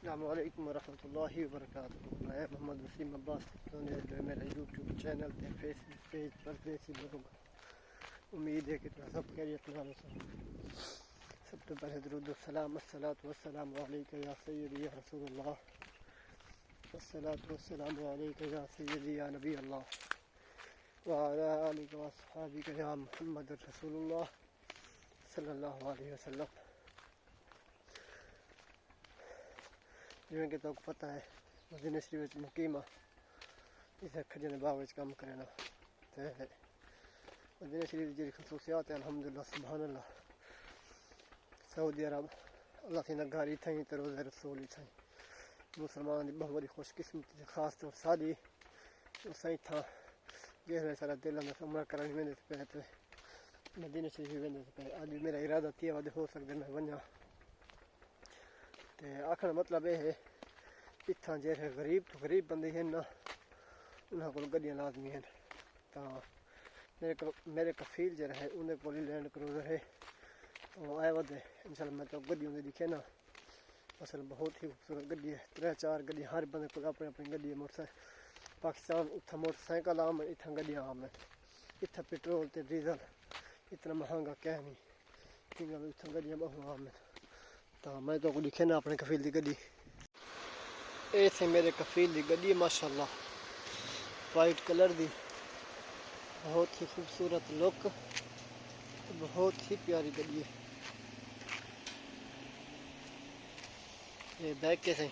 السلام علیکم ورحمۃ اللہ وبرکاتہ. میں محمد وسیم عباس میرا یوٹیوب چینل تے فیس بک پیج پر دیسی لوگ. امید ہے کہ تم سب خیریت نال ہو. سب تو پہلے درود و سلام الصلاۃ والسلام علیکہ یا سیدی یا رسول اللہ. الصلاۃ والسلام علیکہ یا سیدی یا نبی اللہ وعلی آلک و اصحابک یا محمد رسول اللہ صلی اللہ علیہ وسلم. جویں کہ تک پتہ ہے مدینہ شریف مقیمہ اسے کھجے نے باغ کام کرنا تے مدینہ شریف کی خصوصیات ہیں. الحمدللہ سبحان اللہ. سعودی عرب اللہ کی نگاری تھیں تے روزہ رسول تھیں. مسلمان دی بہت بڑی خوش قسمتی خاص طور ساری صحیح تھا جہاں سارا دل میں عمرہ کرنے میں پہ تے مدینہ شریف ویندے پے. اج میرا ارادہ تھی ود ہو سکدا میں ونجا تے آکھن مطلب یہ ہے اتھاں جہے غریب تو غریب بندے ہیں نا انہاں کول گڈیاں لازمی ہیں. تاں میرے کفیل جڑا ہے انہیں کول لینڈ کروزر ہے تو آئے ود انشاءاللہ میں تو گڈی انہیں دکھے نا اصل بہت ہی خوبصورت گڈی ہے. 3-4 گڈی ہر بندے کول اپنی اپنی گڈی ہے. موٹر سائیکل پاکستان اتھاں موٹر سائیکل عام ہے اتھاں گڈیاں عام ہیں. اتھاں پیٹرول تے ڈیزل اتنا مہنگا کہہ نہیں کیونکہ اتھاں گڈیاں بہت عام ہیں. تو میں تو دکھے نا اپنے کفیل دی گڈی. اے سے میرے کفیل دی گڈی ماشاءاللہ وائٹ کلر دی بہت ہی خوبصورت لک بہت ہی پیاری گڈی ہے. یہ بیک کے سے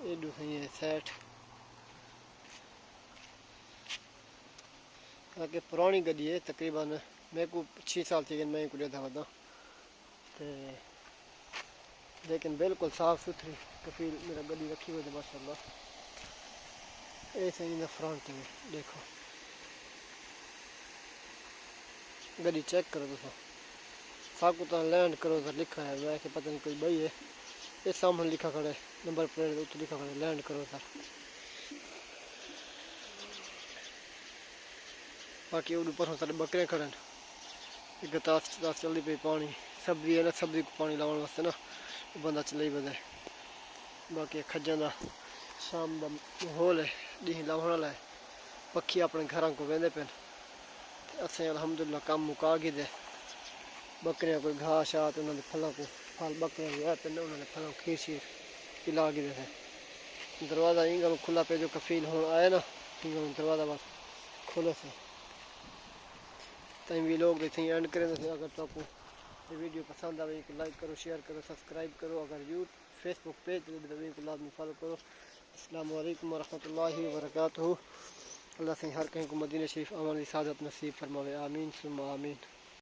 ایڈو سی ہے سیٹ تاکہ پرانی گڈی ہے تقریباً میں کو 6 سال تھی کہ میں کو لیتا ودا لیکن بالکل صاف ستھری کفیل میرا گڈی رکھی ہوئی ہے ماشاءاللہ. ایسے ہی فرنٹ میں دیکھو گڈی چیک کرو دوستو. ساکو لینڈ کرو سر لکھا ہے میں کہ پتہ نہیں کوئی بھائی ہے اس سامنے لکھا کھڑا ہے نمبر پلیٹ اتنے لکھا کھڑا ہے لینڈ کرو سر. باقی وہ پرسوں سارے بکرے کھڑے ہیں گتاس چلتی پی پانی سبزی ہے نا سبزی کو پانی لاؤن واسطے نا بندہ چلے بندہ. باقی کھجاں دا شام دا ماحول ہے ڈی لاؤن والا ہے. پکھی اپنے گھراں کو ویندے پے اسیں الحمدللہ کام مکا گئے دے. بکریاں کوئی گھا شاہ تو انہوں نے پھلاں کو پھل بکریاں بھی آتے ہیں انہوں نے پھلاں کھیر شیر پلا گئے تھے. دروازہ انگا میں کھلا پہ جو کفیل ہون آئے نا انگا میں دروازہ بس کھولے سے تائیں بھی لوگ دیکھیں اینڈ کریں تھے. اگر تو آپ کو یہ ویڈیو پسند آئے تو لائک کرو شیئر کرو سبسکرائب کرو. اگر فیس بک پیج تو کو لازمی فالو کرو. السلام علیکم ورحمۃ اللہ وبرکاتہ. اللہ سے ہر کہیں کو مدینہ شریف آمن کی سعادت نصیب فرماوے. آمین ثم آمین.